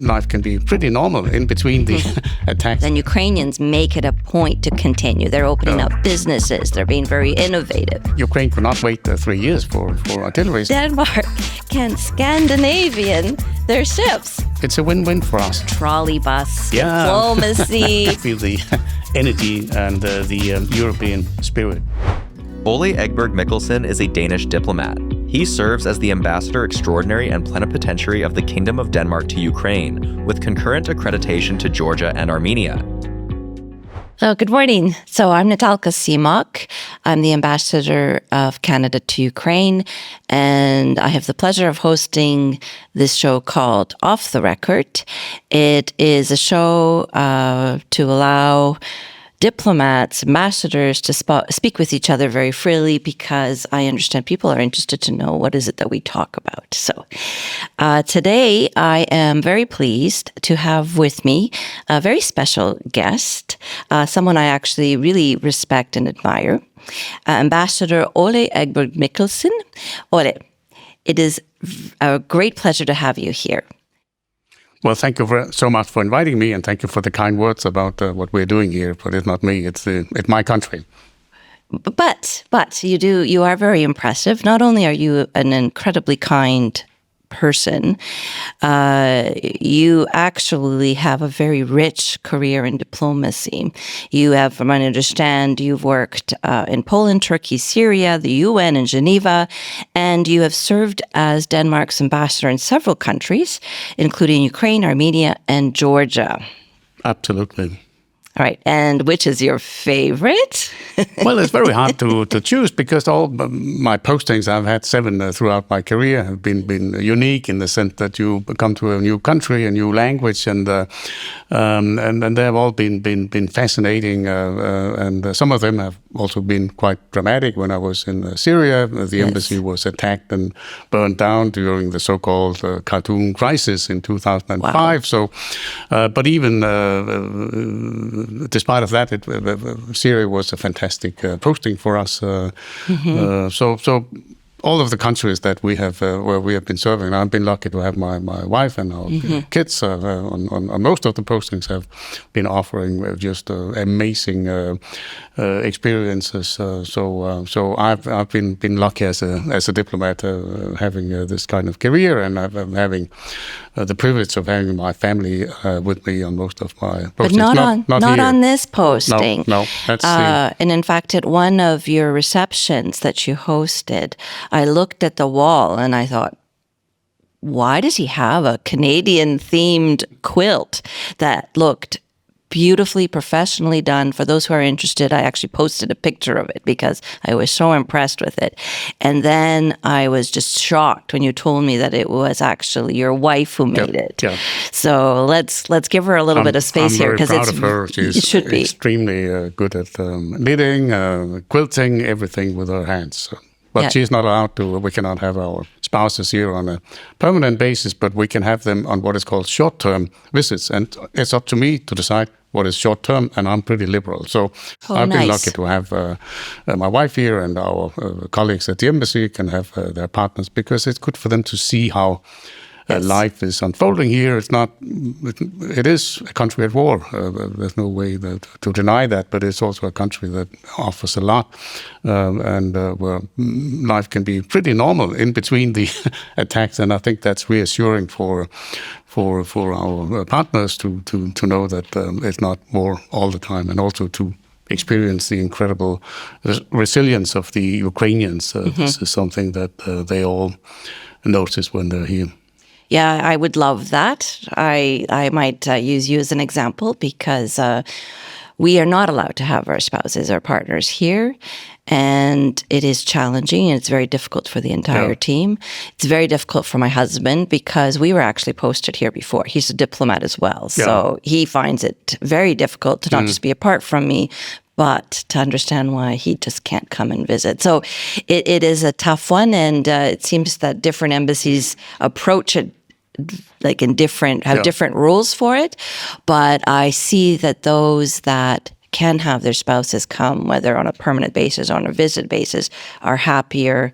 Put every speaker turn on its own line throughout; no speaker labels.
life can be pretty normal in between the attacks.
And Ukrainians make it a point to continue. They're opening up businesses. They're being very innovative.
Ukraine could not wait 3 years for artillery.
Denmark can Scandinavian their ships.
It's a win-win for us.
Trolley bus, diplomacy.
I feel the energy and the European spirit.
Ole Egberg Mikkelsen is a Danish diplomat. He serves as the ambassador extraordinary and plenipotentiary of the Kingdom of Denmark to Ukraine, with concurrent accreditation to Georgia and Armenia.
So good morning. So I'm Natalka Cmoc. I'm the ambassador of Canada to Ukraine, and I have the pleasure of hosting this show called Off the Record. It is a show to allow diplomats, ambassadors to speak with each other very freely, because I understand people are interested to know what is it that we talk about. So today I am very pleased to have with me a very special guest, someone I actually really respect and admire, Ambassador Ole Egberg Mikkelsen. Ole, it is a great pleasure to have you here.
Well, thank you so much for inviting me, and thank you for the kind words about what we're doing here. But it's not me; it's my country.
But you are very impressive. Not only are you an incredibly kind person, you actually have a very rich career in diplomacy. You have, from what I understand, you've worked in Poland, Turkey, Syria, the UN, and Geneva, and you have served as Denmark's ambassador in several countries, including Ukraine, Armenia, and Georgia.
Absolutely.
All right. And which is your favorite?
Well, it's very hard to choose, because all my postings, I've had 7 throughout my career, have been unique in the sense that you come to a new country, a new language, and they have all been fascinating. And some of them have also been quite dramatic. When I was in Syria, the embassy was attacked and burned down during the so-called Khartoum crisis in 2005. Wow. So, but even despite of that, Syria was a fantastic posting for us. So all of the countries that we have, where we have been serving, I've been lucky to have my wife and our kids on most of the postings have been offering just amazing experiences. So I've been lucky as a diplomat, having this kind of career, and I'm having the privilege of having my family with me on most of my postings.
But not on this posting.
No. That's
and in fact, at one of your receptions that you hosted, I looked at the wall and I thought, why does he have a Canadian-themed quilt that looked beautifully, professionally done? For those who are interested, I actually posted a picture of it because I was so impressed with it. And then I was just shocked when you told me that it was actually your wife who made it.
Yeah.
So let's give her a little bit of space here, because
it should be extremely good at knitting, quilting, everything with her hands. But she's not allowed to. We cannot have our spouses here on a permanent basis, but we can have them on what is called short-term visits. And it's up to me to decide what is short-term, and I'm pretty liberal. So I've been lucky to have my wife here, and our colleagues at the embassy can have their partners, because it's good for them to see how life is unfolding here. It is a country at war. There's no way to deny that, but it's also a country that offers a lot, and where life can be pretty normal in between the attacks. And I think that's reassuring for our partners to know that it's not war all the time, and also to experience the incredible resilience of the Ukrainians. This is something that they all notice when they're here.
Yeah, I would love that. I might use you as an example, because we are not allowed to have our spouses or partners here, and it is challenging, and it's very difficult for the entire team. It's very difficult for my husband, because we were actually posted here before. He's a diplomat as well, so he finds it very difficult to not just be apart from me, but to understand why he just can't come and visit. So it is a tough one, and it seems that different embassies approach it like in different rules for it. But I see that those that can have their spouses come, whether on a permanent basis or on a visit basis, are happier.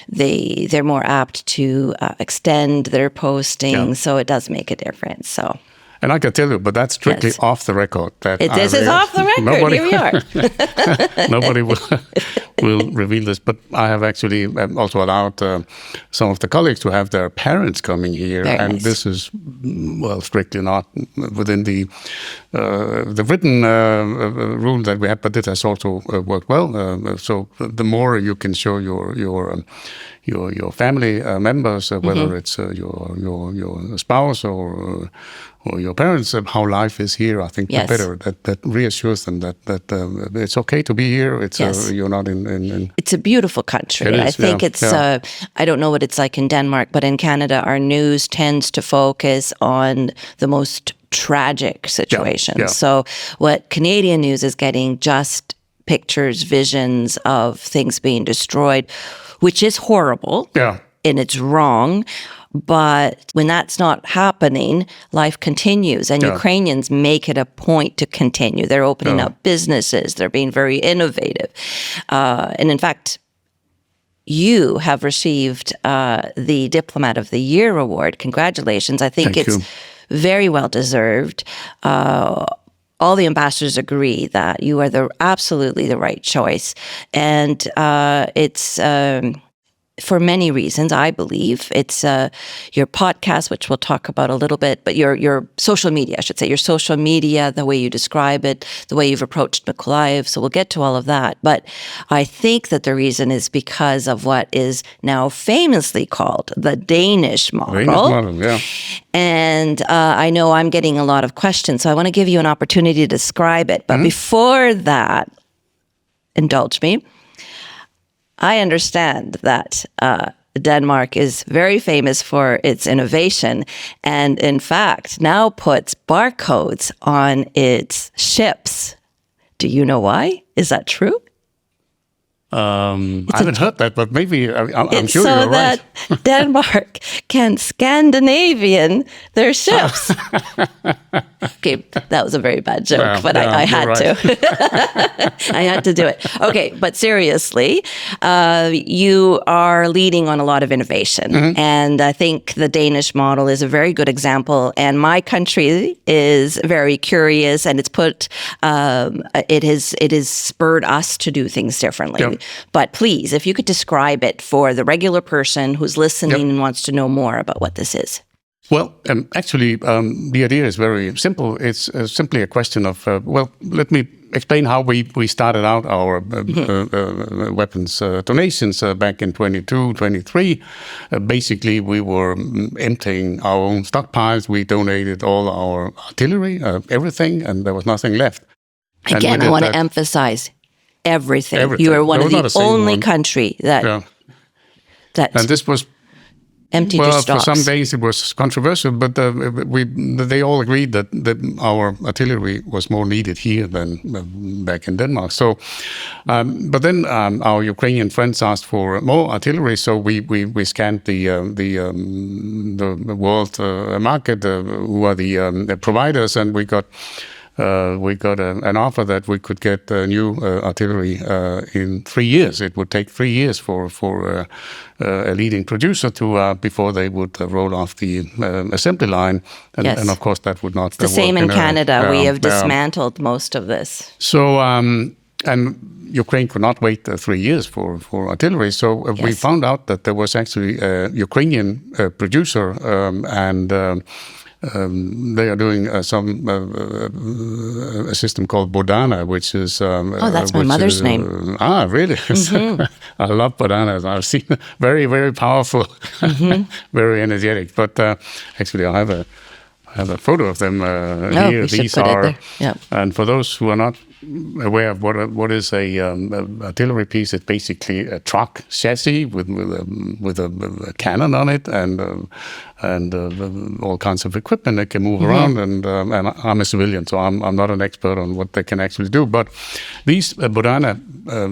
They're more apt to extend their posting, so it does make a difference. So.
And I can tell you, but that's strictly off the record.
This is off the record. Here we are.
Nobody will reveal this. But I have actually also allowed some of the colleagues to have their parents coming here.
Very
and
nice.
This is, well, strictly not within the written rule that we have, but it has also worked well. So the more you can show your family members, whether it's your spouse or your parents, how life is here, I think the better. That reassures them that it's okay to be here. It's you're not in.
It's a beautiful country. I think it's. I don't know what it's like in Denmark, but in Canada, our news tends to focus on the most tragic situations. So what Canadian news is getting just pictures, visions of things being destroyed, which is horrible. And it's wrong. But when that's not happening, life continues. And Ukrainians make it a point to continue. They're opening up businesses. They're being very innovative. And in fact, you have received the Diplomat of the Year award. Congratulations. I think it's very well deserved. All the ambassadors agree that you are absolutely the right choice. And it's... for many reasons, I believe. It's your podcast, which we'll talk about a little bit, but your social media, I should say, your social media, the way you describe it, the way you've approached Mykolaiv. So we'll get to all of that. But I think that the reason is because of what is now famously called the Danish Model.
Danish Model, yeah.
And I know I'm getting a lot of questions, so I want to give you an opportunity to describe it. But before that, indulge me. I understand that Denmark is very famous for its innovation and, in fact, now puts barcodes on its ships. Do you know why? Is that true?
I haven't heard that, but maybe I'm sure
so
you're right.
that Denmark can Scandinavian their ships. Okay, that was a very bad joke, but I had to. I had to do it. Okay, but seriously, you are leading on a lot of innovation, and I think the Danish model is a very good example. And my country is very curious, and it's put it has spurred us to do things differently. Yep. But please, if you could describe it for the regular person who's listening and wants to know more about what this is.
Well, actually, the idea is very simple. It's simply a question of, let me explain how we started out our weapons donations back in 22, 23. Basically, we were emptying our own stockpiles. We donated all our artillery, everything, and there was nothing left.
Again, I want to emphasize everything. You are one of the only country that
and this was
emptied your stocks.
For some days it was controversial, but they all agreed that our artillery was more needed here than back in Denmark. So, but then our Ukrainian friends asked for more artillery, so we scanned the world market, who are the providers, and we got an offer that we could get new artillery in 3 years. It would take 3 years for a leading producer to before they would roll off the assembly line, and of course that would not.
It's the same in Canada. We have dismantled most of this.
So and Ukraine could not wait 3 years for artillery. So we found out that there was actually a Ukrainian producer and. They are doing a system called Bogdana, which is...
that's my mother's name.
Really? I love Bogdana. I've seen very, very powerful, very energetic. But actually, I have a photo of them here. These are... And for those who are not aware of what is a artillery piece, it's basically a truck chassis with a cannon on it and all kinds of equipment that can move around. And I'm a civilian, so I'm not an expert on what they can actually do. But these Bogdana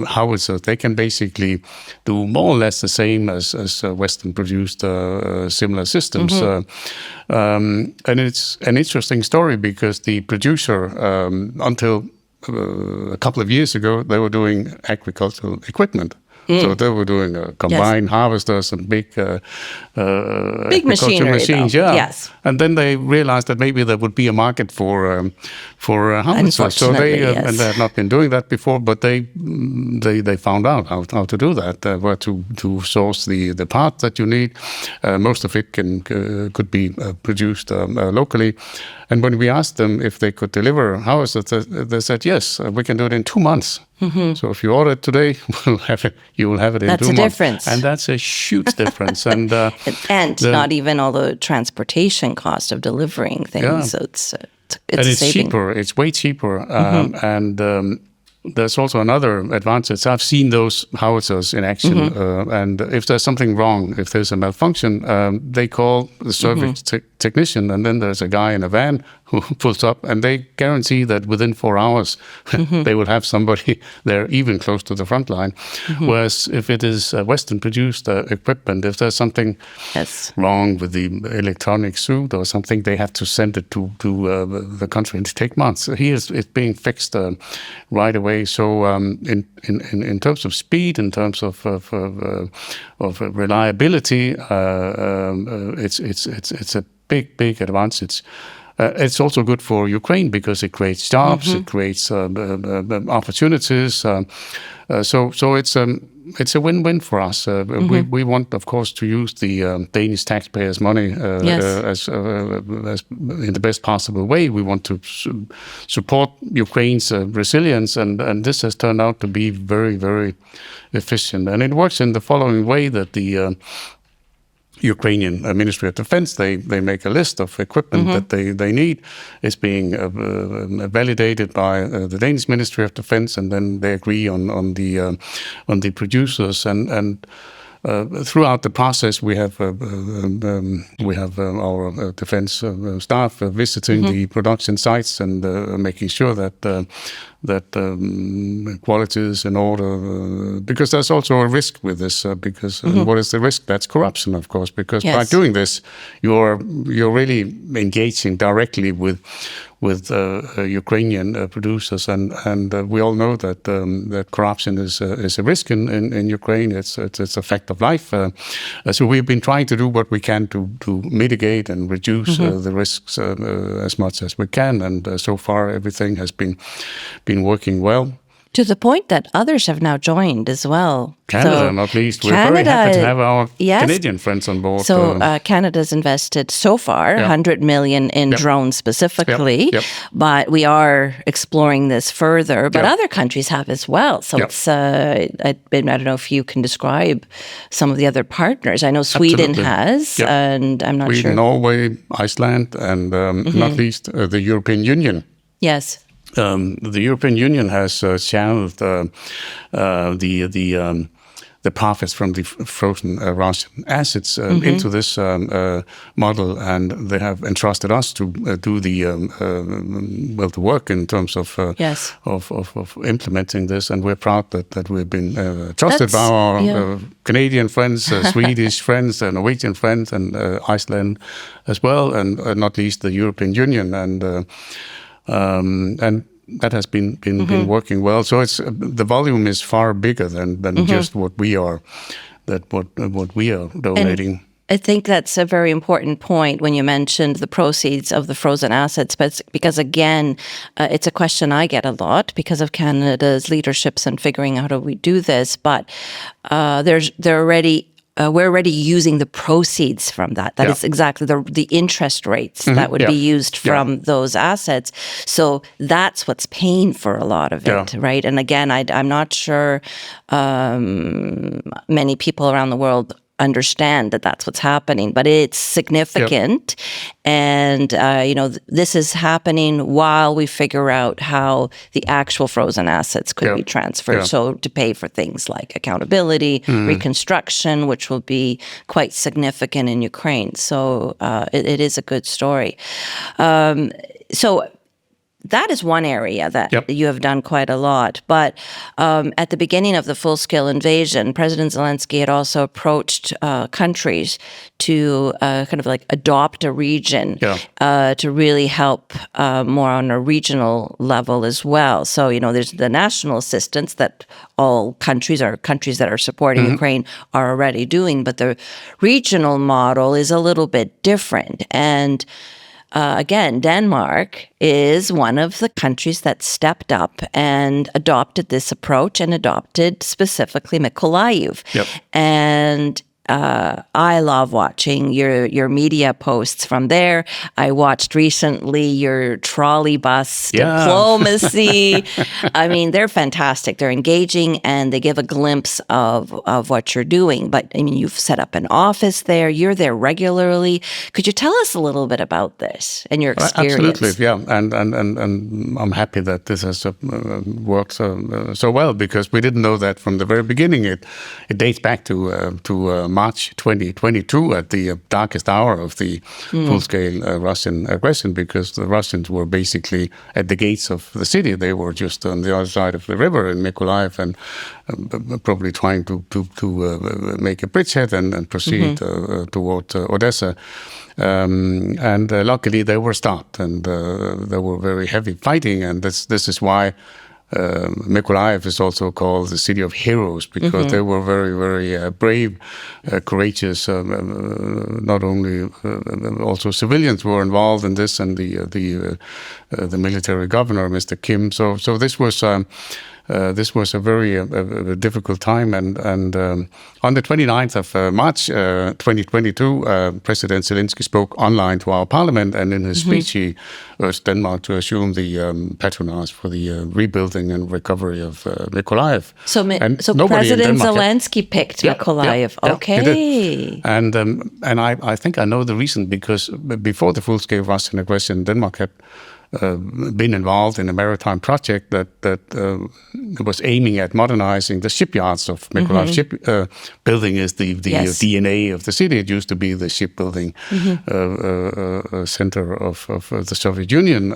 howitzers, they can basically do more or less the same as Western-produced similar systems. And it's an interesting story because the producer, until a couple of years ago, they were doing agricultural equipment. So they were doing combined harvesters and big
machinery,
machines,
though. Yes.
And then they realized that maybe there would be a market for howitzers. So they and they had not been doing that before, but they found out how to do that, where to source the parts that you need. Most of it could be produced locally. And when we asked them if they could deliver howitzers, they said yes, we can do it in 2 months. So if you order it today, you will have it in 2 months.
That's a difference.
And that's a huge difference. And
not even all the transportation cost of delivering things.
Yeah.
So it's
cheaper. It's way cheaper. And there's also another advantage. I've seen those howitzers in action. And if there's something wrong, if there's a malfunction, they call the service technician, and then there's a guy in a van who pulls up, and they guarantee that within 4 hours they will have somebody there, even close to the front line. Whereas if it is Western-produced equipment, if there's something wrong with the electronic suit or something, they have to send it to the country, and it takes months. Here it's being fixed right away. So in terms of speed, in terms of reliability, it's a big advantage. It's also good for Ukraine because it creates jobs, it creates opportunities. So it's a win-win for us. We want, of course, to use the Danish taxpayers' money as in the best possible way. We want to support Ukraine's resilience, and this has turned out to be very, very efficient. And it works in the following way, that the Ukrainian Ministry of Defense, they make a list of equipment that they need. It's being validated by the Danish Ministry of Defense, and then they agree on the producers. And throughout the process, we have our defense staff visiting the production sites and making sure that quality is in order, because there's also a risk with this. Because what is the risk? That's corruption, of course. Because by doing this, you're really engaging directly with Ukrainian producers, and we all know that corruption is a risk in Ukraine. It's a fact of life. So we've been trying to do what we can to mitigate and reduce the risks as much as we can, and so far everything has been working well.
To the point that others have now joined as well.
Canada, not least. We're very happy to have our Canadian friends on board.
So Canada's invested so far 100 million in drones specifically, but we are exploring this further. But other countries have as well. So it's, I don't know if you can describe some of the other partners. I know Sweden has, and I'm not sure.
Norway, Iceland, and not least the European Union.
Yes.
The European Union has channeled the profits from the frozen Russian assets into this model, and they have entrusted us to do the work in terms of implementing this. And we're proud that we've been trusted by our Canadian friends, Swedish friends, Norwegian friends, and Iceland as well, and not least the European Union. And that has been working well. So it's the volume is far bigger than just what we are donating.
And I think that's a very important point when you mentioned the proceeds of the frozen assets, but because again, it's a question I get a lot because of Canada's leaderships and figuring out how we do this. But we're already using the proceeds from that. That is exactly the interest rates that would be used from those assets. So that's what's paying for a lot of it, right? And again, I'm not sure many people around the world understand that that's what's happening, but it's significant. And, this is happening while we figure out how the actual frozen assets could be transferred. So to pay for things like accountability, reconstruction, which will be quite significant in Ukraine. So it is a good story. So that is one area that you have done quite a lot. But at the beginning of the full-scale invasion, President Zelensky had also approached countries to kind of like adopt a region to really help more on a regional level as well. So, there's the national assistance that all countries that are supporting Ukraine are already doing, but the regional model is a little bit different. And again, Denmark is one of the countries that stepped up and adopted this approach and adopted specifically Mykolaiv. And I love watching your media posts from there. I watched recently your trolley bus diplomacy. I mean, they're fantastic. They're engaging and they give a glimpse of what you're doing. But I mean, you've set up an office there. You're there regularly. Could you tell us a little bit about this and your experience?
Absolutely, yeah. And I'm happy that this has worked so well, because we didn't know that from the very beginning. It dates back to March 2022 at the darkest hour of the full-scale Russian aggression, because the Russians were basically at the gates of the city. They were just on the other side of the river in Mykolaiv and probably trying to make a bridgehead and proceed toward Odessa. And luckily they were stopped, and there were very heavy fighting, and this is why Mykolaiv is also called the city of heroes, because they were very, very brave, courageous. Not only also civilians were involved in this, and the military governor, Mr. Kim. So this was a very difficult time, and on the 29th of March 2022, President Zelensky spoke online to our parliament, and in his speech he urged Denmark to assume the patronage for the rebuilding and recovery of Mykolaiv.
So President Zelensky picked Mykolaiv. Okay.
And I think I know the reason, because before the full-scale Russian aggression, Denmark had been involved in a maritime project that was aiming at modernizing the shipyards of Mykolaiv. Shipbuilding is the DNA of the city. It used to be the shipbuilding center of the Soviet Union,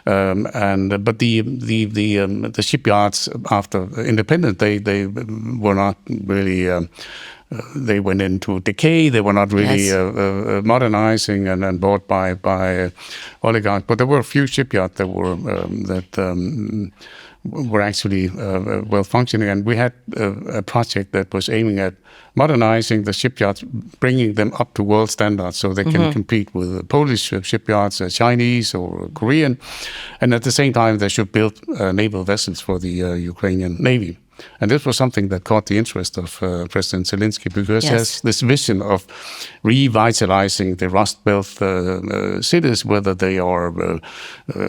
but the shipyards after independence they were not really. They went into decay. They were not really modernizing and bought by oligarchs. But there were a few shipyards that were actually well functioning, and we had a project that was aiming at modernizing the shipyards, bringing them up to world standards so they can compete with Polish shipyards, Chinese or Korean, and at the same time they should build naval vessels for the Ukrainian Navy. And this was something that caught the interest of President Zelensky, because he has this vision of revitalizing the Rust Belt cities, whether they are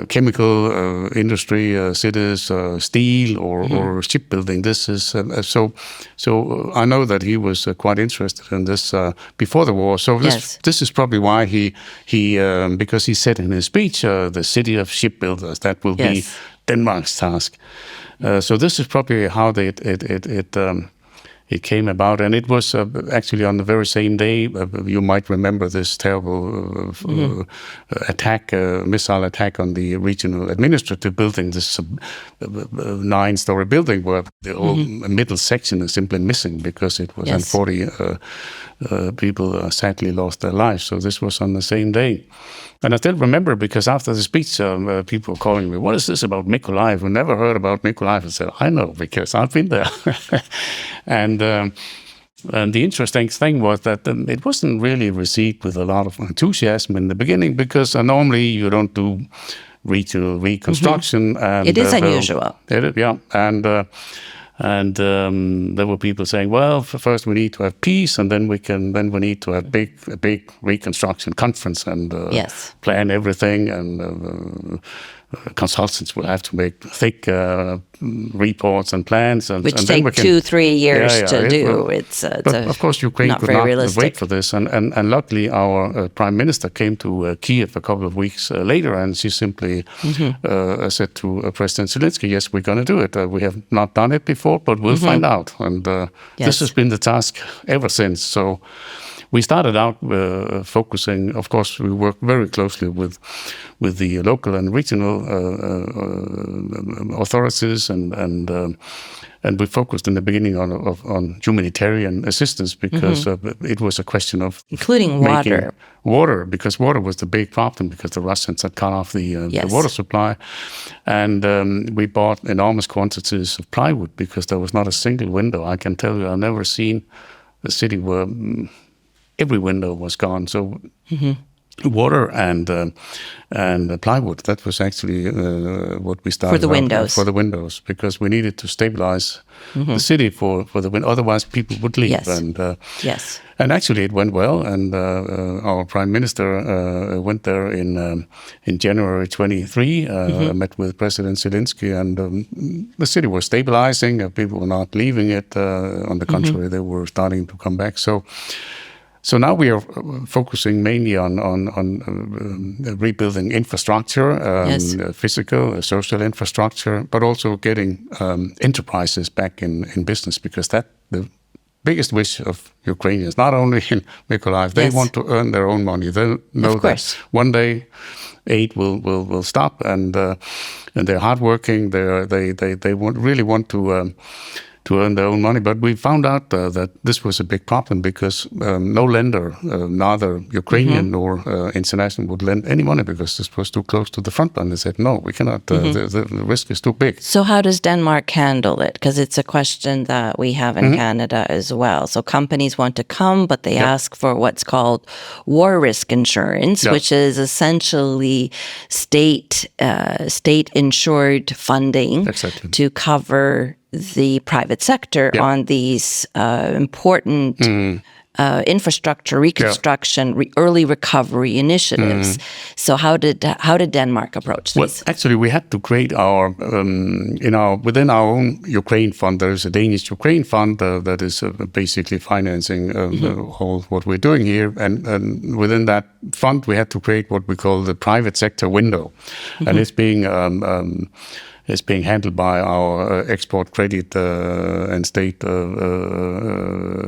chemical industry cities, steel or shipbuilding. This is so I know that he was quite interested in this before the war. So this is probably why he because he said in his speech, the city of shipbuilders, that will be Denmark's task. So this is probably how it came about, and it was actually on the very same day. You might remember this terrible missile attack on the regional administrative building, this 9-story building where the whole middle section is simply missing because it was, and 40 people sadly lost their lives. So this was on the same day. And I still remember, because after the speech, people were calling me, "What is this about Mykolaiv? We never heard about Mykolaiv." I said, "I know, because I've been there." And the interesting thing was that it wasn't really received with a lot of enthusiasm in the beginning, because normally you don't do regional reconstruction. And,
it is unusual.
And there were people saying, "Well, first we need to have peace, and then we need to have a big reconstruction conference and plan everything, and consultants will have to make thick reports and plans,
which take 2-3 years to do.
But of course, Ukraine could not wait for this, and luckily our Prime Minister came to Kiev a couple of weeks later, and she simply said to President Zelensky, "Yes, we're going to do it. We have not done it before, but we'll find out." And this has been the task ever since. So we started out focusing. Of course, we work very closely with the local and regional authorities, and we focused in the beginning on humanitarian assistance because it was a question of
including
water, because water was the big problem because the Russians had cut off the water supply, and we bought enormous quantities of plywood because there was not a single window. I can tell you, I've never seen a city where every window was gone. So. Water and plywood. That was actually what we started
for the windows.
For the windows, because we needed to stabilize the city for the wind. Otherwise, people would leave.
Yes.
And
yes.
And actually, it went well. And our prime minister went there in January 23. Met with President Zelensky, and the city was stabilizing. People were not leaving it. On the contrary, they were starting to come back. So now we are focusing mainly on rebuilding infrastructure, physical, social infrastructure, but also getting enterprises back in business, because that's the biggest wish of Ukrainians, not only in Mykolaiv. They want to earn their own money. They know that one day aid will stop, and they're hardworking. They really want to earn their own money. But we found out that this was a big problem, because no lender, neither Ukrainian nor international, would lend any money, because this was too close to the front line. They said, no, we cannot, the risk is too big.
So how does Denmark handle it? Because it's a question that we have in Canada as well. So companies want to come, but they ask for what's called war risk insurance, which is essentially state-insured funding to cover the private sector on these important infrastructure, reconstruction, early recovery initiatives. So how did Denmark approach this?
Well, actually, we had to create our within our own Ukraine fund. There is a Danish Ukraine fund that is basically financing all what we're doing here, and within that fund, we had to create what we call the private sector window, and it's being handled by our export credit and state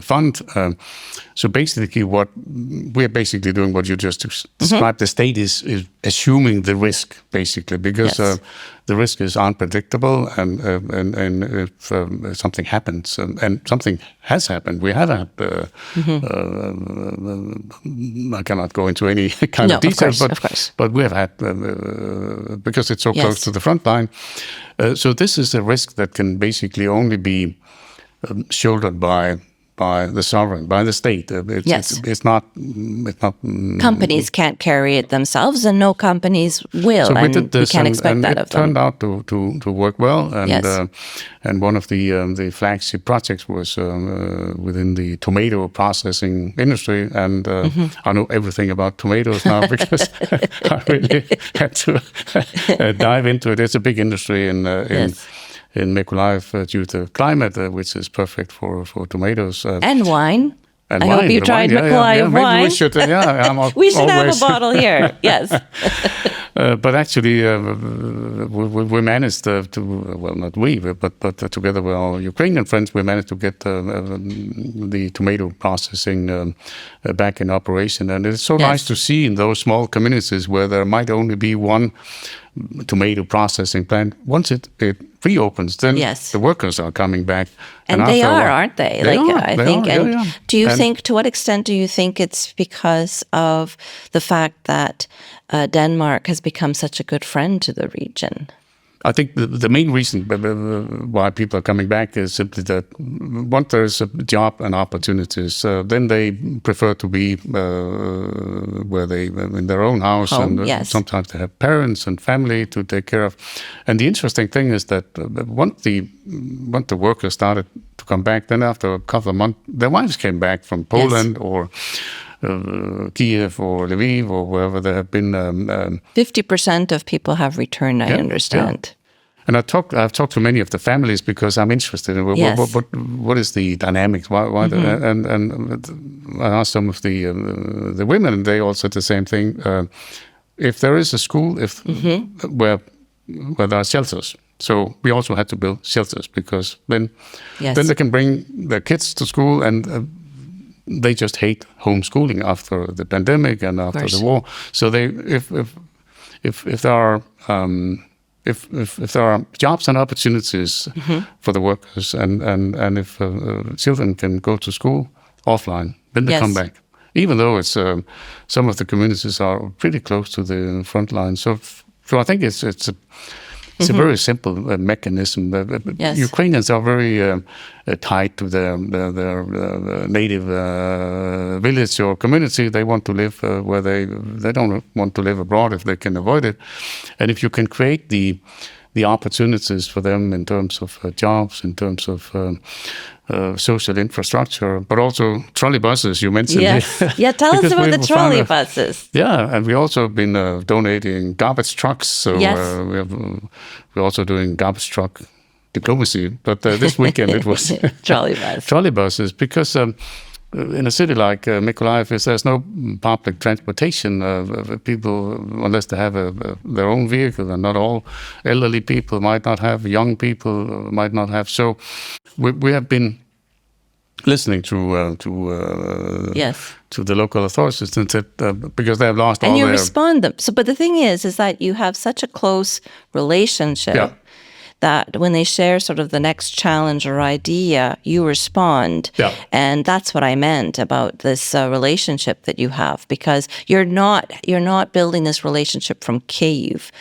fund. So basically, what we're doing, what you just described, the state is assuming the risk, basically, because the risk is unpredictable, and if something happens, and something has happened, we have had. I cannot go into any kind of details, but we have had because it's so close to the front line. So this is a risk that can basically only be shouldered by the sovereign, by the state. It's not.
Companies can't carry it themselves, and no companies will. So we did this, we can't expect that of them.
It turned out to work well, and one of the flagship projects was within the tomato processing industry, and I know everything about tomatoes now because I really had to dive into it. It's a big industry in Mykolaiv due to climate, which is perfect for tomatoes.
And wine. I hope you tried Mykolaiv wine.
Maybe we should.
We should have a bottle here. Yes.
But actually, we managed not we, but together with our Ukrainian friends, we managed to get the tomato processing back in operation. And it's so nice to see in those small communities where there might only be one tomato processing plant. Once it reopens, then the workers are coming back.
And they are, aren't they? I think. Do you think, to what extent do you think it's because of the fact that Denmark has become such a good friend to the region?
I think the main reason why people are coming back is simply that once there's a job and opportunities, then they prefer to be where they in their own house, and sometimes they have parents and family to take care of. And the interesting thing is that once the workers started to come back, then after a couple of months, their wives came back from Poland or Kiev or Lviv or wherever they have been.
50% of people have returned, I understand.
Yeah. And I've talked to many of the families because I'm interested in what is the dynamics. Why and I asked some of the women, and they all said the same thing. If there is a school, where there are shelters. So we also had to build shelters because then they can bring their kids to school, and they just hate homeschooling after the pandemic and after the war. So they, if there are if there are jobs and opportunities for the workers, and if children can go to school offline, then they come back. Even though it's some of the communities are pretty close to the front line. So I think it's a very simple mechanism. Ukrainians are very tied to their native village or community. They want to live where they don't want to live abroad if they can avoid it. And if you can create the opportunities for them in terms of jobs, in terms of social infrastructure, but also trolley buses, you mentioned.
Yes. Yeah, tell us about the trolley buses.
Yeah, and we also been donating garbage trucks. So we're also doing garbage truck diplomacy. But this weekend it was trolley buses, because in a city like Mykolaiv, there's no public transportation. People, unless they have their own vehicle, and not all elderly people might not have, young people might not have. So we have been listening to the local authorities, and said, because they have lost all their...
And you respond them. So, but the thing is that you have such a close relationship that when they share sort of the next challenge or idea, you respond.
Yeah.
And that's what I meant about this relationship that you have, because you're not building this relationship from Kyiv.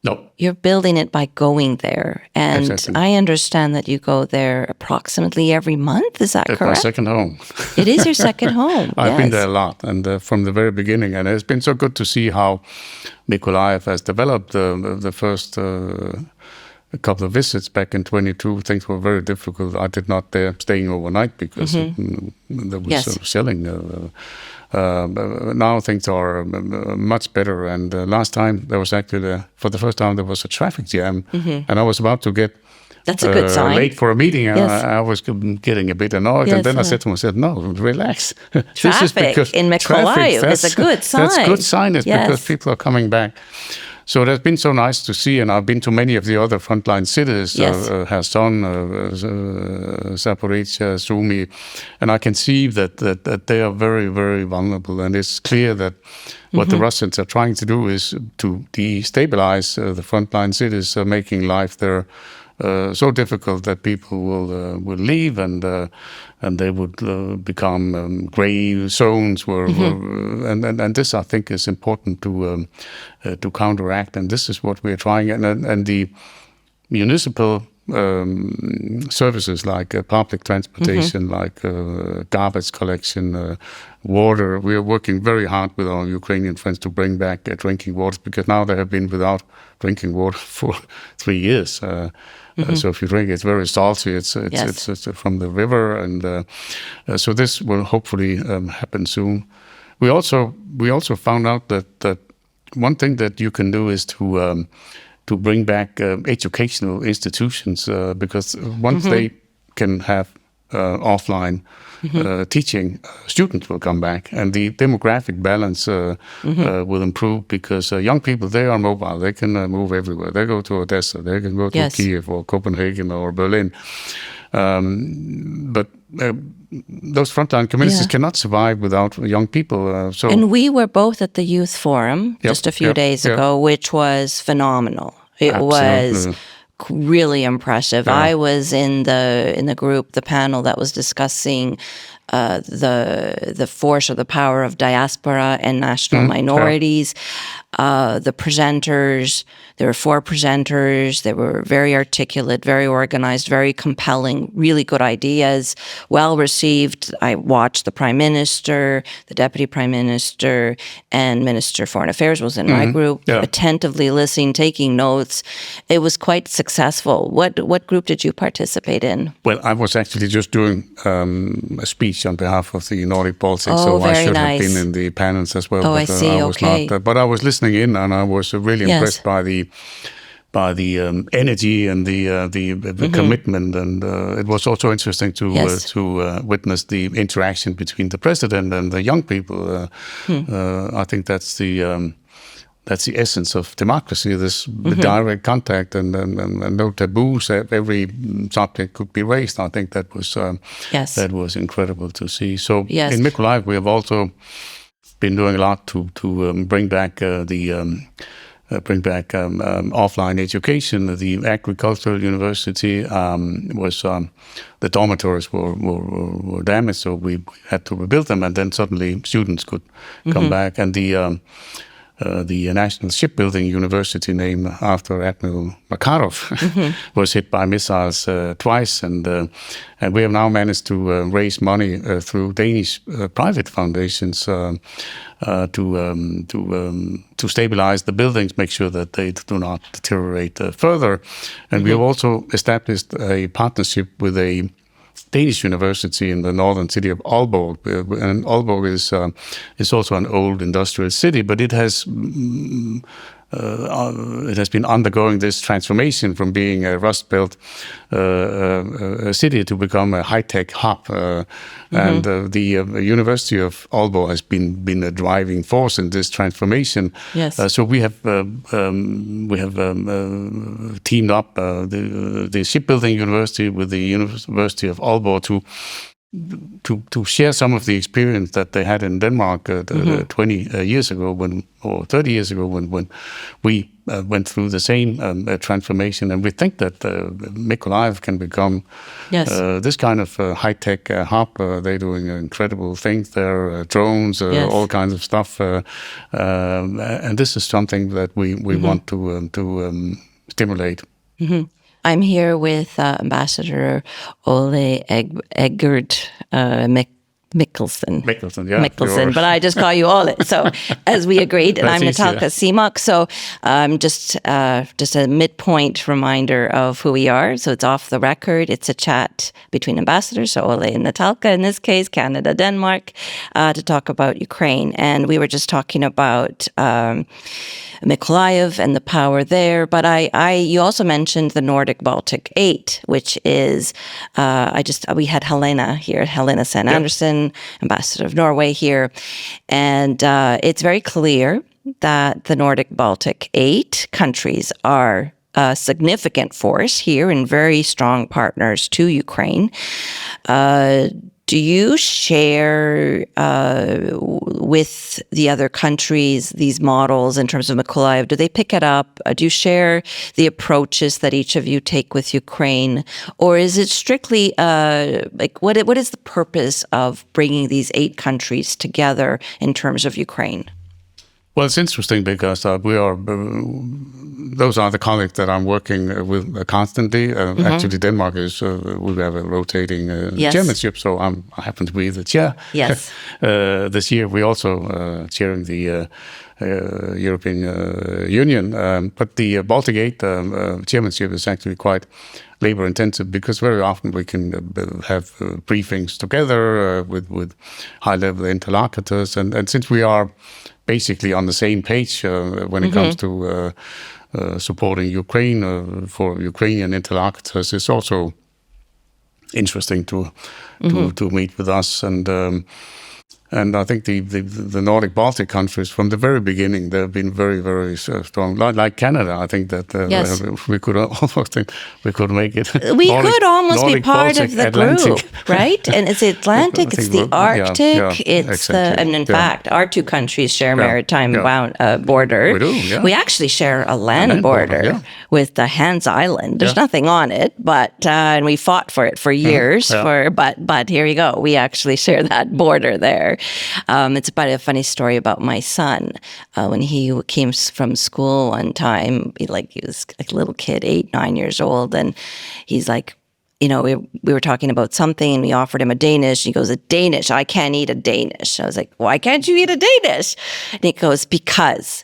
No.
You're building it by going there. And
exactly.
I understand that you go there approximately every month. Is that correct?
It's my second home.
It is your second home.
I've been there a lot, and from the very beginning. And it's been so good to see how Mykolaiv has developed. The first a couple of visits back in 22, things were very difficult. I did not dare staying overnight because there was selling. Now things are much better. And last time there was actually, for the first time, there was a traffic jam, and I was about to get
That's a good sign.
Late for a meeting, and I was getting a bit annoyed. And then I said to myself, no, relax.
Traffic in Mykolaiv is a good sign.
That's a good sign. It's because people are coming back. So that's been so nice to see, and I've been to many of the other frontline cities, Kherson, Zaporizhzhia, Sumy, and I can see that they are very, very vulnerable. And it's clear that what the Russians are trying to do is to destabilize the frontline cities, making life there so difficult that people will leave, and they would become gray zones and this, I think, is important to counteract, and this is what we're trying. And the municipal services like public transportation, like garbage collection, water. We are working very hard with our Ukrainian friends to bring back drinking water, because now they have been without drinking water for 3 years. So if you drink it, it's very salty. It's from the river, and so this will hopefully happen soon. We also found out that one thing that you can do is to bring back educational institutions, because once they can have offline teaching, students will come back, and the demographic balance will improve, because young people, they are mobile. They can move everywhere. They go to Odessa, they can go to Kiev or Copenhagen or Berlin. But those frontline communities cannot survive without young people.
And we were both at the Youth Forum just a few days ago, which was phenomenal. It was really impressive. I was in the group, the panel that was discussing the force or the power of diaspora and national minorities. The presenters, there were 4 presenters. They were very articulate, very organized, very compelling, really good ideas, well received. I watched the Prime Minister, the Deputy Prime Minister, and Minister of Foreign Affairs was in my group, attentively listening, taking notes. It was quite successful. What group did you participate in?
Well, I was actually just doing a speech on behalf of the Nordic Baltic, so I should have been in the panels as well.
I see.
I was not, but I was listening in, and I was really impressed by the energy and the commitment, and it was also interesting to witness the interaction between the president and the young people. I think that's that's the essence of democracy, this direct contact and no taboos. Every subject could be raised. I think that was that was incredible to see. So in Mykolaiv, we have also been doing a lot to bring back offline education. The agricultural university was the dormitories were damaged, so we had to rebuild them, and then suddenly students could come back. And the National Shipbuilding University, named after Admiral Makarov, was hit by missiles twice, and we have now managed to raise money through Danish private foundations to stabilize the buildings, make sure that they do not deteriorate further. And we have also established a partnership with a Danish university in the northern city of Aalborg, and Aalborg is also an old industrial city, but it has been undergoing this transformation from being a rust-belt city to become a high-tech hub. And the University of Aalborg has been a driving force in this transformation. So we have teamed up the shipbuilding university with the University of Aalborg to share some of the experience that they had in Denmark 20 years ago or 30 years ago when we went through the same transformation. And we think that Mykolaiv can become this kind of high-tech hub. They're doing incredible things there, drones, all kinds of stuff. And this is something that we want to stimulate.
I'm here with Ambassador Ole Egberg Mikkelsen.
Mikkelsen,
but I just call you Ole. So, as we agreed, and I'm Natalka Cmoc. So, just a midpoint reminder of who we are. So, it's off the record. It's a chat between ambassadors, so Ole and Natalka in this case, Canada, Denmark, to talk about Ukraine. And we were just talking about Mykolaiv and the power there. But you also mentioned the Nordic Baltic 8, which is we had Helena Sen Andersen, Ambassador of Norway here, and it's very clear that the Nordic Baltic 8 countries are a significant force here and very strong partners to Ukraine. Do you share with the other countries these models in terms of Mykolaiv? Do they pick it up? Do you share the approaches that each of you take with Ukraine? Or is it strictly what is the purpose of bringing these 8 countries together in terms of Ukraine?
Well, it's interesting because those are the colleagues that I'm working with constantly. Actually, Denmark we have a rotating chairmanship, so I happen to be the chair.
Yes.
This year, we're also chairing the European Union, but the Baltic 8 chairmanship is actually quite labor-intensive because very often we can have briefings together with high-level interlocutors, and since we are basically on the same page when it comes to supporting Ukraine for Ukrainian interlocutors, it's also interesting to meet with us. And I think the Nordic Baltic countries, from the very beginning, they've been very, very strong. Like Canada, I think that we could almost think we could make it.
We could almost be part of the group, right? And it's the Atlantic, it's the Arctic, and in fact, our 2 countries share maritime border.
We do, yeah.
We actually share a land border with the Hans Island. There's nothing on it, but and we fought for it for years. But here you go. We actually share that border there. It's about a funny story about my son. When he came from school one time, he was like a little kid, 8, 9 years old, and he's like, we were talking about something, and we offered him a Danish. He goes, "A Danish? I can't eat a Danish." I was like, "Why can't you eat a Danish?" And he goes, "Because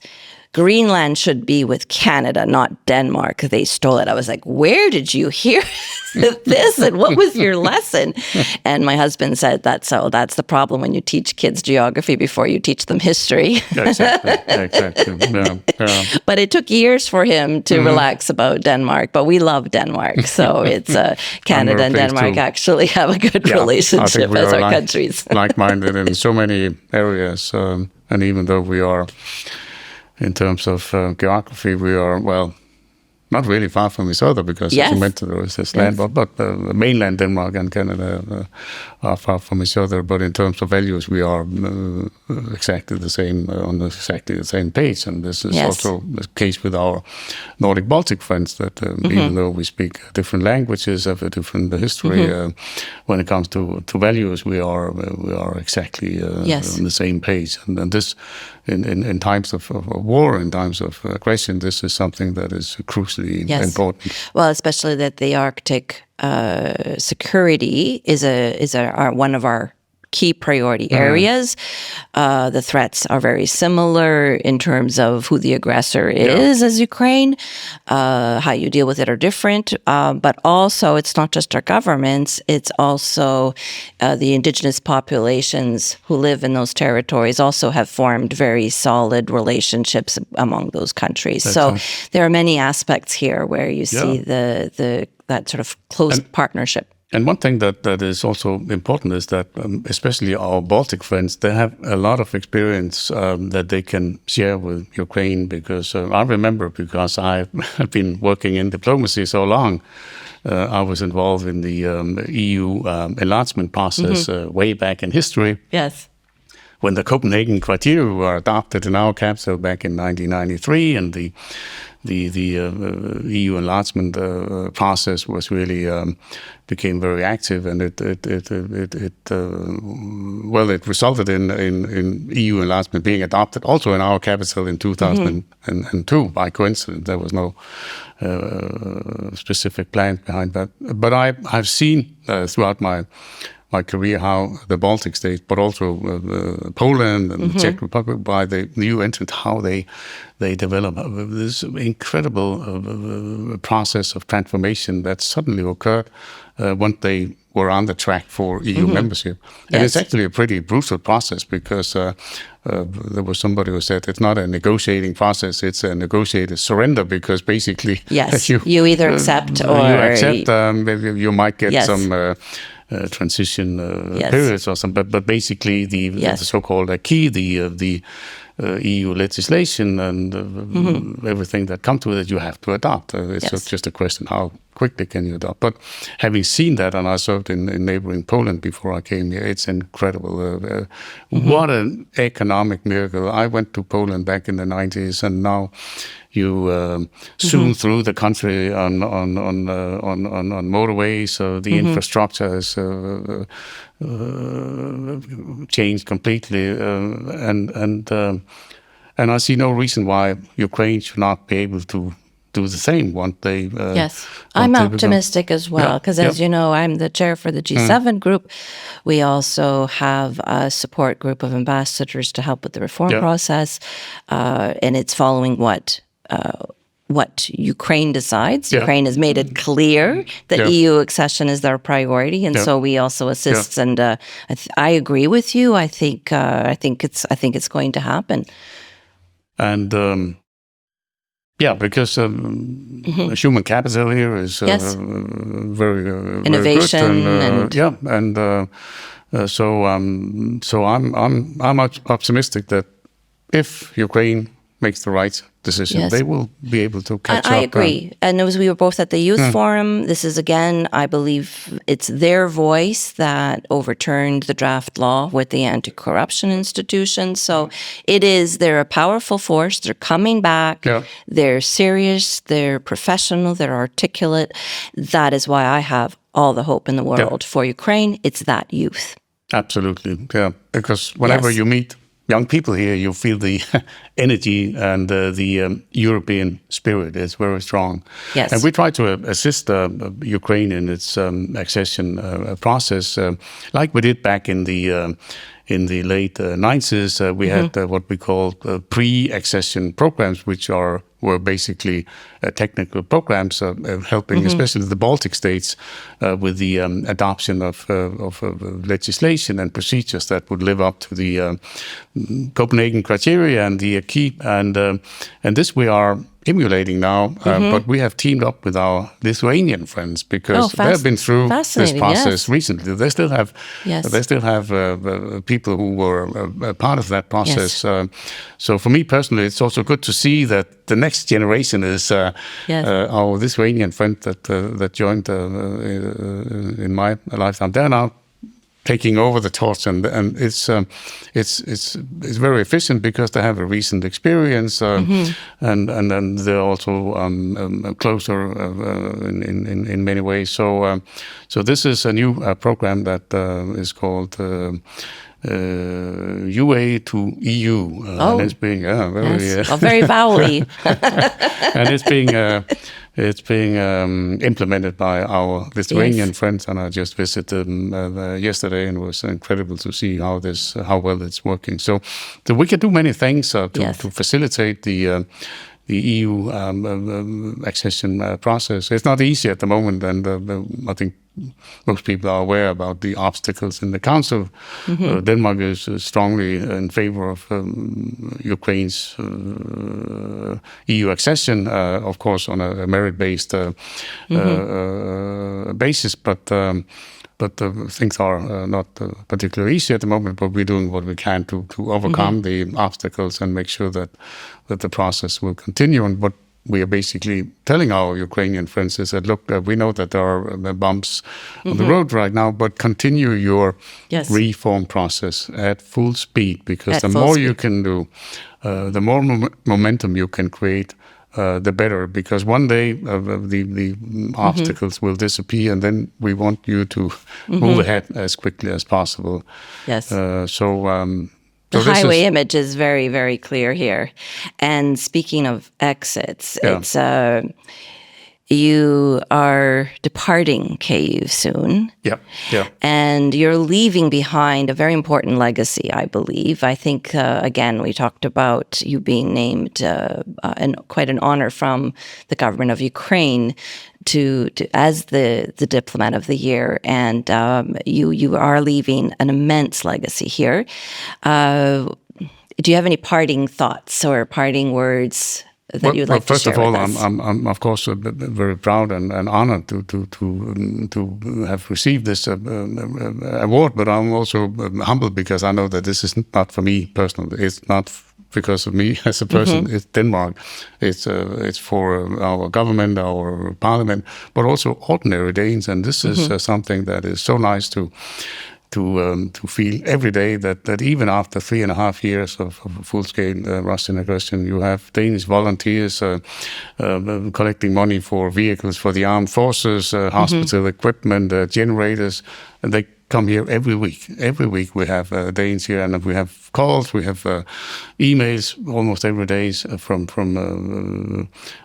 Greenland should be with Canada, not Denmark. They stole it." I was like, "Where did you hear this? And what was your lesson?" And my husband said that's the problem when you teach kids geography before you teach them history.
Exactly. Yeah.
But it took years for him to relax about Denmark. But we love Denmark. So it's Canada and Denmark actually have a good relationship as our countries.
Like-minded in so many areas. And even though we are in terms of geography, we are, well, not really far from each other because, as you mentioned, there is this land, but mainland Denmark and Canada are far from each other. But in terms of values, we are exactly the same, on exactly the same page. And this is also the case with our Nordic Baltic friends, that even though we speak different languages, have a different history, when it comes to values, we are exactly on the same page. And this, in times of war, in times of aggression, this is something that is crucially important.
Well, especially that the Arctic security is one of our key priority areas. The threats are very similar in terms of who the aggressor is as Ukraine. How you deal with it are different. But also, it's not just our governments, it's also the indigenous populations who live in those territories also have formed very solid relationships among those countries. So there are many aspects here where you see that sort of close partnership.
And one thing that is also important is that especially our Baltic friends, they have a lot of experience that they can share with Ukraine, because I remember, because I've been working in diplomacy so long, I was involved in the EU enlargement process way back in history.
Yes.
When the Copenhagen criteria were adopted in our capital back in 1993, and the EU enlargement process was really became very active, and it resulted in EU enlargement being adopted also in our capital in 2002 by coincidence. There was no specific plan behind that, but I've seen throughout my career how the Baltic states, but also Poland and the Czech Republic, by the new entrant, how they develop this incredible process of transformation that suddenly occurred once they were on the track for EU membership. And it's actually a pretty brutal process, because there was somebody who said it's not a negotiating process, it's a negotiated surrender, because basically
you either accept or...
You accept, you might get some... transition periods or something, but basically the so-called acquis, the EU legislation and everything that comes with it, you have to adopt. It's just a question how quickly can you adopt. But having seen that, and I served in neighboring Poland before I came here, it's incredible. What an economic miracle. I went to Poland back in the 90s, and now you zoom through the country on motorways. So the infrastructure has changed completely, and I see no reason why Ukraine should not be able to do the same once they.
I'm optimistic as well, because as you know, I'm the chair for the G7 group. We also have a support group of ambassadors to help with the reform process, and it's following what Ukraine decides. Ukraine has made it clear that EU accession is their priority, and so we also assist. And I agree with you. I think it's going to happen.
And because human capital here is very
innovation
very good. So I'm optimistic that if Ukraine makes the right decision, they will be able to catch up.
I agree. And as we were both at the Youth Forum, this is, again, I believe it's their voice that overturned the draft law with the anti-corruption institution. So they're a powerful force. They're coming back. They're serious. They're professional. They're articulate. That is why I have all the hope in the world for Ukraine. It's that youth.
Absolutely. Yeah. Because whenever you meet young people here, you feel the energy and the European spirit is very strong.
Yes.
And we try to assist Ukraine in its accession process, like we did back in the late 90s. We had what we call pre-accession programs, which were basically technical programs helping especially the Baltic states with the adoption of legislation and procedures that would live up to the Copenhagen criteria and the acquis. And this we are emulating now, but we have teamed up with our Lithuanian friends because they've been through this process recently. They still have people who were a part of that process. Yes. So for me personally, it's also good to see that the next generation is our Lithuanian friend that joined in my lifetime. They're now taking over the torch, and it's very efficient because they have a recent experience, and they're also closer in many ways. So this is a new program that is called UA to EU, and it's being
very vowely,
and it's being implemented by our Lithuanian friends, and I just visited them yesterday, and it was incredible to see how well it's working. So we can do many things to facilitate the EU accession process. It's not easy at the moment, and I think most people are aware about the obstacles in the Council. Denmark is strongly in favor of Ukraine's EU accession, of course, on a merit-based basis, but things are not particularly easy at the moment, but we're doing what we can to overcome the obstacles and make sure that the process will continue. And what we are basically telling our Ukrainian friends is that, look, we know that there are bumps on the road right now, but continue your reform process at full speed, because the more you can do, the more momentum you can create, the better, because one day the obstacles will disappear, and then we want you to move ahead as quickly as possible.
Yes. The highway image is very, very clear here. And speaking of exits, it's you are departing Kyiv soon.
Yeah.
And you're leaving behind a very important legacy, I believe. I think, again, we talked about you being named quite an honor from the government of Ukraine to as the diplomat of the year, and you are leaving an immense legacy here. Do you have any parting thoughts or parting words that you'd like to share with us?
First of all, I'm of course very proud and honored to have received this award, but I'm also humbled because I know that this is not for me personally. It's not because of me as a person. It's Denmark. It's for our government, our parliament, but also ordinary Danes. And this is something that is so nice to feel every day that even after 3.5 years of full-scale Russian aggression, you have Danish volunteers collecting money for vehicles for the armed forces, hospital equipment, generators, and they come here every week. Every week we have Danes here, and we have calls, we have emails almost every day from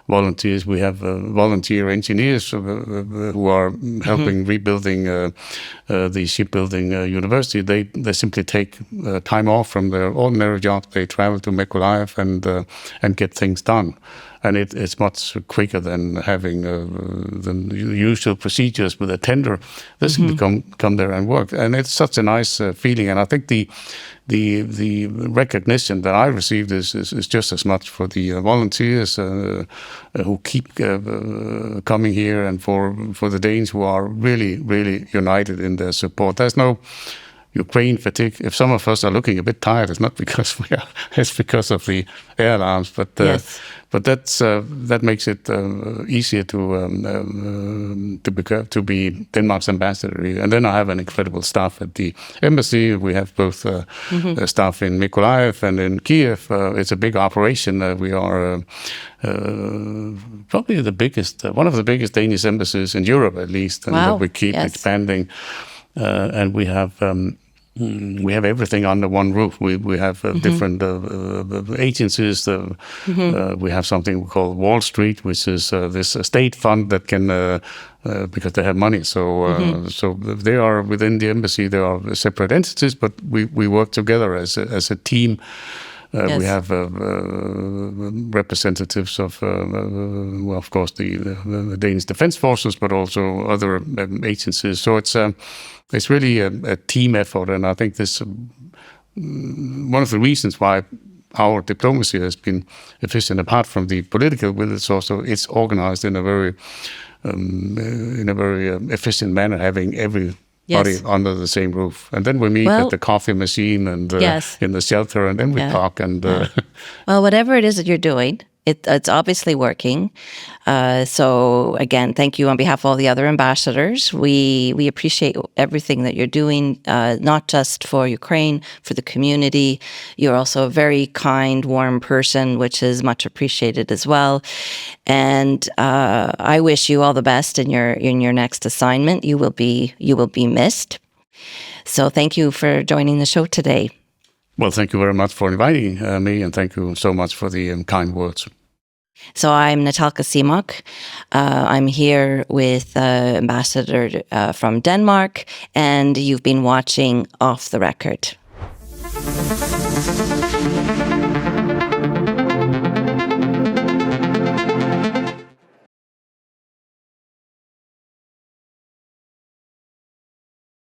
volunteers. We have volunteer engineers who are helping rebuilding the shipbuilding university. They simply take time off from their ordinary job. They travel to Mykolaiv and get things done. And it's much quicker than having the usual procedures with a tender. This can come there and work, and it's such a nice feeling. And I think the recognition that I received is just as much for the volunteers who keep coming here, and for the Danes who are really, really united in their support. There's no Ukraine fatigue. If some of us are looking a bit tired, it's not because we are; it's because of the air alarms. But that makes it easier to be Denmark's ambassador. And then I have an incredible staff at the embassy. We have both staff in Mykolaiv and in Kiev. It's a big operation. We are probably the biggest, one of the biggest Danish embassies in Europe, at least, and we keep expanding. And we have everything under one roof. We have different agencies. We have something we call Wall Street, which is this state fund that can, because they have money. So they are within the embassy. They are separate entities, but we work together as a team. We have representatives of, of course, the Danish Defense Forces, but also other agencies. So it's really a team effort, and I think this one of the reasons why our diplomacy has been efficient. Apart from the political will, it's organized in a very efficient manner, having everybody under the same roof. And then we meet at the coffee machine and in the shelter, and then we talk. And
well, whatever it is that you're doing, it's obviously working. So again, thank you on behalf of all the other ambassadors. We appreciate everything that you're doing, not just for Ukraine, for the community. You're also a very kind, warm person, which is much appreciated as well. And I wish you all the best in your next assignment. You will be missed. So thank you for joining the show today.
Well, thank you very much for inviting me, and thank you so much for the kind words.
So I'm Natalka Cmoc. I'm here with Ambassador from Denmark, and you've been watching Off the Record.